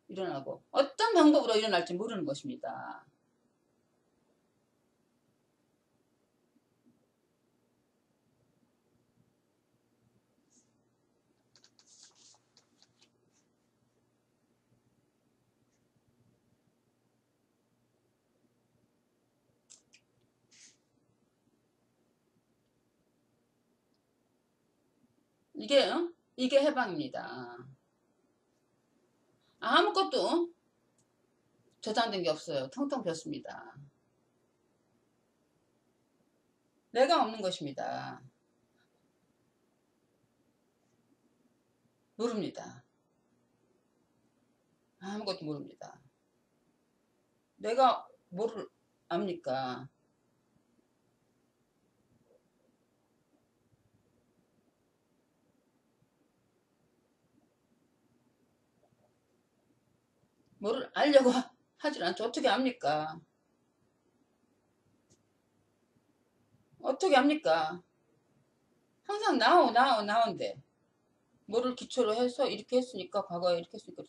일어나고 어떤 방법으로 일어날지 모르는 것입니다. 이게 해방입니다. 아무것도 저장된 게 없어요. 텅텅 비었습니다. 내가 없는 것입니다. 모릅니다. 아무것도 모릅니다. 내가 뭐를 압니까? 뭐를 알려고 하질 않죠. 어떻게 압니까? 어떻게 합니까? 항상 나온데 뭐를 기초로 해서 이렇게 했으니까 과거에 이렇게 했으니까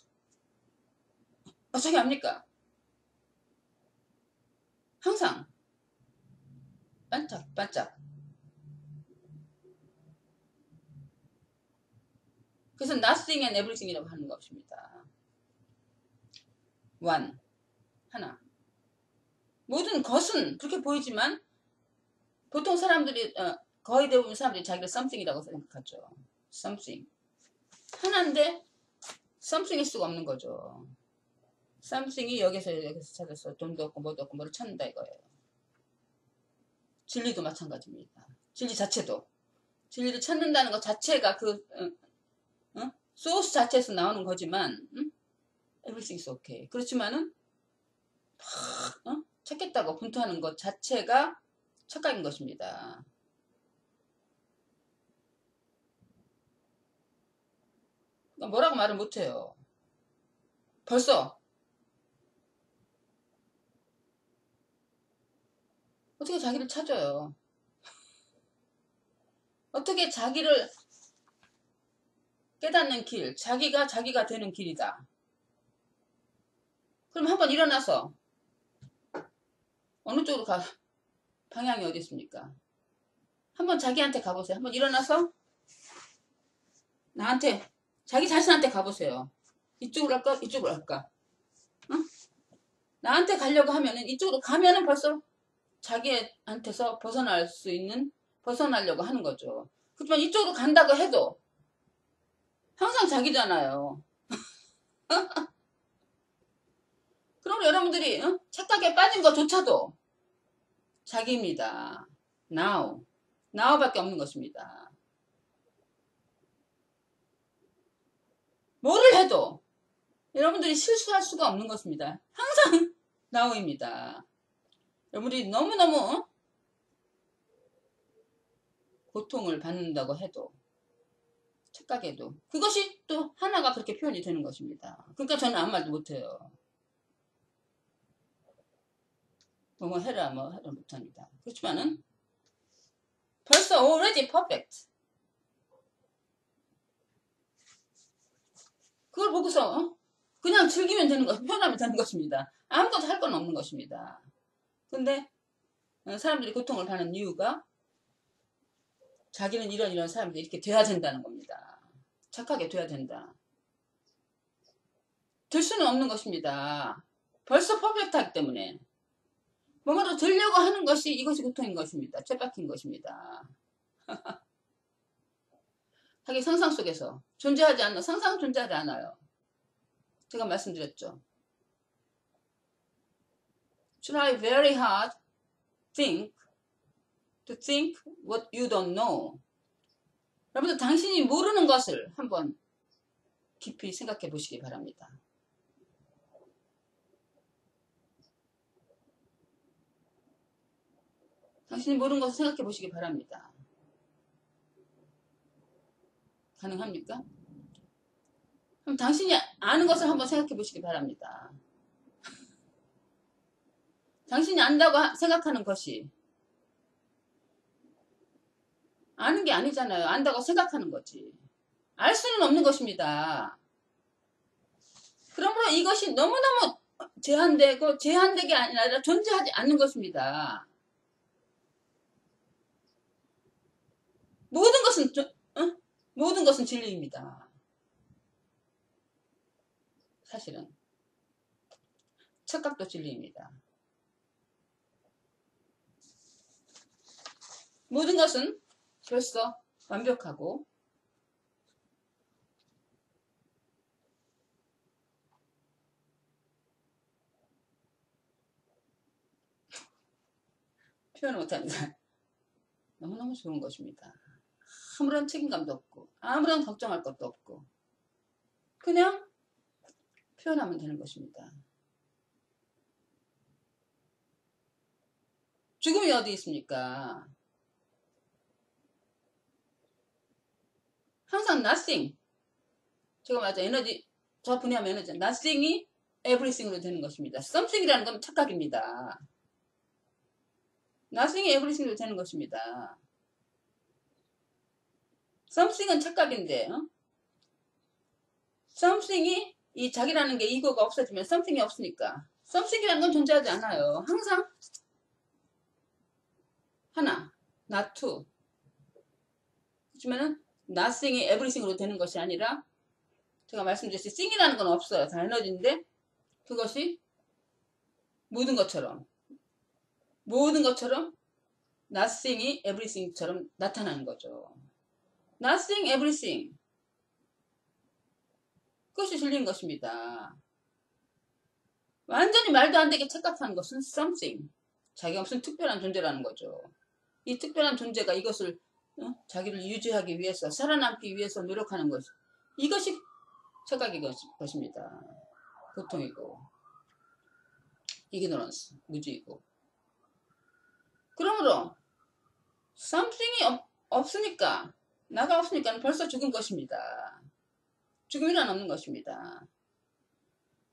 어떻게 합니까? 항상 반짝반짝. 그래서 nothing and everything이라고 하는 것입니다. one, 하나. 모든 것은 그렇게 보이지만 보통 사람들이 거의 대부분 사람들이 자기를 something이라고 생각하죠. something. 하나인데 something일 수가 없는 거죠. something이 여기서 찾아서 돈도 없고 뭐도 없고 뭐를 찾는다 이거예요. 진리도 마찬가지입니다. 진리 자체도. 진리를 찾는다는 것 자체가 소스 자체에서 나오는 거지만 everything is okay. 그렇지만은 찾겠다고 분투하는 것 자체가 착각인 것입니다. 뭐라고 말을 못해요. 벌써 어떻게 자기를 찾아요. 어떻게 자기를 깨닫는 길, 자기가 되는 길이다. 그럼 한번 일어나서 어느 쪽으로 방향이 어디 있습니까? 한번 자기한테 가보세요. 한번 일어나서 자기 자신한테 가보세요. 이쪽으로 할까? 이쪽으로 할까? 나한테 가려고 하면은 이쪽으로 가면은 벌써 자기한테서 벗어나려고 하는 거죠. 그렇지만 이쪽으로 간다고 해도 항상 자기잖아요. 그럼 여러분들이 착각에 빠진 것조차도 자기입니다. now밖에 없는 것입니다. 뭐를 해도 여러분들이 실수할 수가 없는 것입니다. 항상 now입니다. 여러분들이 너무너무 고통을 받는다고 해도 착각해도 그것이 또 하나가 그렇게 표현이 되는 것입니다. 그러니까 저는 아무 말도 못해요. 뭐 해라 못합니다. 그렇지만은 벌써 already perfect. 그걸 보고서 그냥 즐기면 되는 것, 표현하면 되는 것입니다. 아무것도 할 건 없는 것입니다. 근데 사람들이 고통을 받는 이유가 자기는 이런 사람들이 이렇게 돼야 된다는 겁니다. 착하게 돼야 된다. 될 수는 없는 것입니다. 벌써 퍼펙트하기 때문에 뭔가로 되려고 하는 것이 이것이 고통인 것입니다. 쳇박힌 것입니다. 자기 상상 속에서 존재하지 않는 상상은 존재하지 않아요. 제가 말씀드렸죠. Try very hard to think what you don't know. 여러분들 당신이 모르는 것을 한번 깊이 생각해 보시기 바랍니다. 당신이 모르는 것을 생각해 보시기 바랍니다. 가능합니까? 그럼 당신이 아는 것을 한번 생각해 보시기 바랍니다. 당신이 안다고 생각하는 것이 아는 게 아니잖아요. 안다고 생각하는 거지. 알 수는 없는 것입니다. 그러므로 이것이 너무너무 제한되게 아니라 존재하지 않는 것입니다. 모든 것은 진리입니다. 사실은 착각도 진리입니다. 모든 것은 벌써 완벽하고 표현을 못합니다. 너무너무 좋은 것입니다. 아무런 책임감도 없고 아무런 걱정할 것도 없고 그냥 표현하면 되는 것입니다. 죽음이 어디 있습니까? 항상 nothing. 제가 말했죠. 에너지, 저 분야면 에너지. nothing이 everything으로 되는 것입니다. something이라는 건 착각입니다. nothing이 everything로 되는 것입니다. something은 착각인데 something이 이 자기라는 게 이거가 없어지면 something이 없으니까 something이라는 건 존재하지 않아요. 항상 하나, not two. 그렇지만은 nothing이 everything으로 되는 것이 아니라 제가 말씀드렸듯이 thing이라는 건 없어요. 다 에너지인데 그것이 모든 것처럼 nothing이 everything처럼 나타나는 거죠. nothing, everything. 그것이 진리인 것입니다. 완전히 말도 안 되게 착각하는 것은 something. 자기가 무슨 특별한 존재라는 거죠. 이 특별한 존재가 이것을 자기를 유지하기 위해서 살아남기 위해서 노력하는 것. 이것이 착각인 것입니다. 고통이고 이그노런스, 무지이고. 그러므로 something이 없으니까 나가 없으니까 벌써 죽은 것입니다. 죽음이란 없는 것입니다.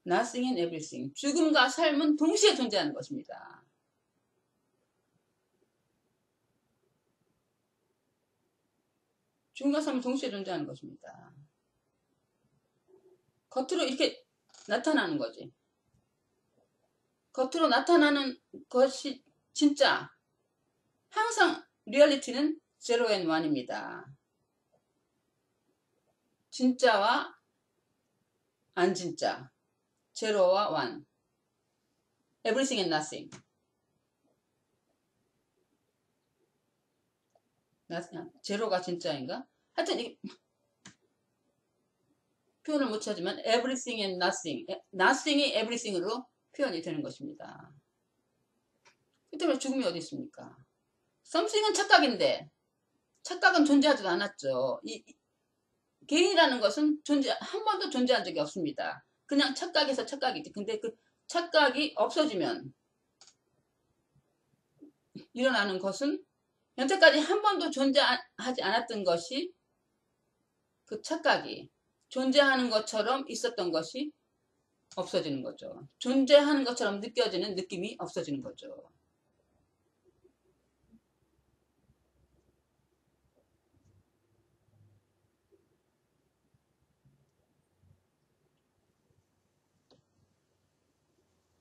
Nothing and everything. 죽음과 삶은 동시에 존재하는 것입니다. 죽음과 삶은 동시에 존재하는 것입니다. 겉으로 이렇게 나타나는 거지. 겉으로 나타나는 것이 진짜 항상 리얼리티는 0 and 1입니다. 진짜와 안 진짜. 0와 1. Everything and nothing. 제로가 진짜인가? 하여튼 이 표현을 못 하지만 everything and nothing. nothing이 everything으로 표현이 되는 것입니다. 그 때문에 죽음이 어디 있습니까? something은 착각인데 착각은 존재하지도 않았죠. 이 개인이라는 것은 한 번도 존재한 적이 없습니다. 그냥 착각에서 착각이지. 근데 그 착각이 없어지면 일어나는 것은 여태까지 한 번도 존재하지 않았던 것이 그 착각이 존재하는 것처럼 있었던 것이 없어지는 거죠. 존재하는 것처럼 느껴지는 느낌이 없어지는 거죠.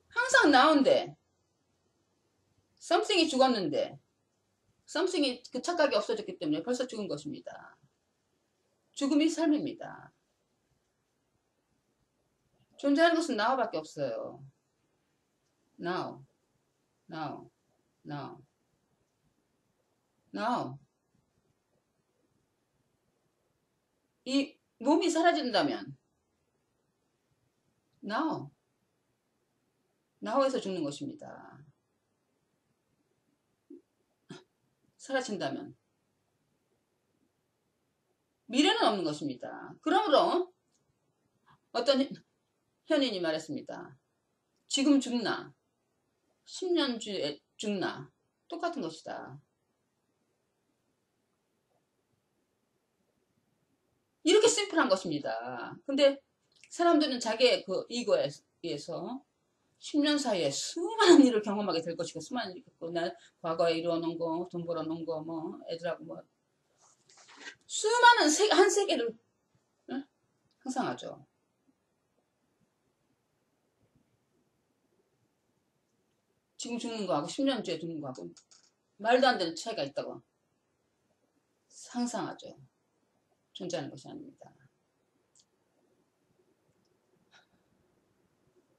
항상 나온데 something이 죽었는데 something이 그 착각이 없어졌기 때문에 벌써 죽은 것입니다. 죽음이 삶입니다. 존재하는 것은 now밖에 없어요. now, now, now, now. 이 몸이 사라진다면 now, now에서 죽는 것입니다. 사라진다면 미래는 없는 것입니다. 그러므로 어떤 현인이 말했습니다. 지금 죽나 10년 뒤에 죽나 똑같은 것이다. 이렇게 심플한 것입니다. 근데 사람들은 자기의 그 이거에 의해서 10년 사이에 수많은 일을 경험하게 될 것이고 수많은 일이 있고 나 과거에 이루어놓은 거, 돈 벌어놓은 거, 뭐 애들하고 뭐 수많은 한 세계를 상상하죠. 지금 죽는 거하고 10년 뒤에 죽는 거하고 말도 안 되는 차이가 있다고 상상하죠. 존재하는 것이 아닙니다.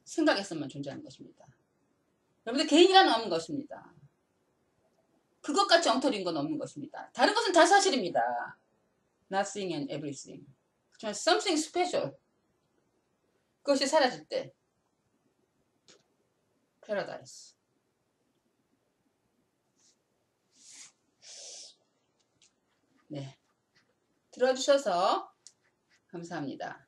생각에서만 존재하는 것입니다. 여러분들 개인이라는 없는 것입니다. 그것같이 엉터리인 건 없는 것입니다. 다른 것은 다 사실입니다. Nothing and everything. 그렇지만 something special. 그것이 사라질 때 paradise. 네, 들어주셔서 감사합니다.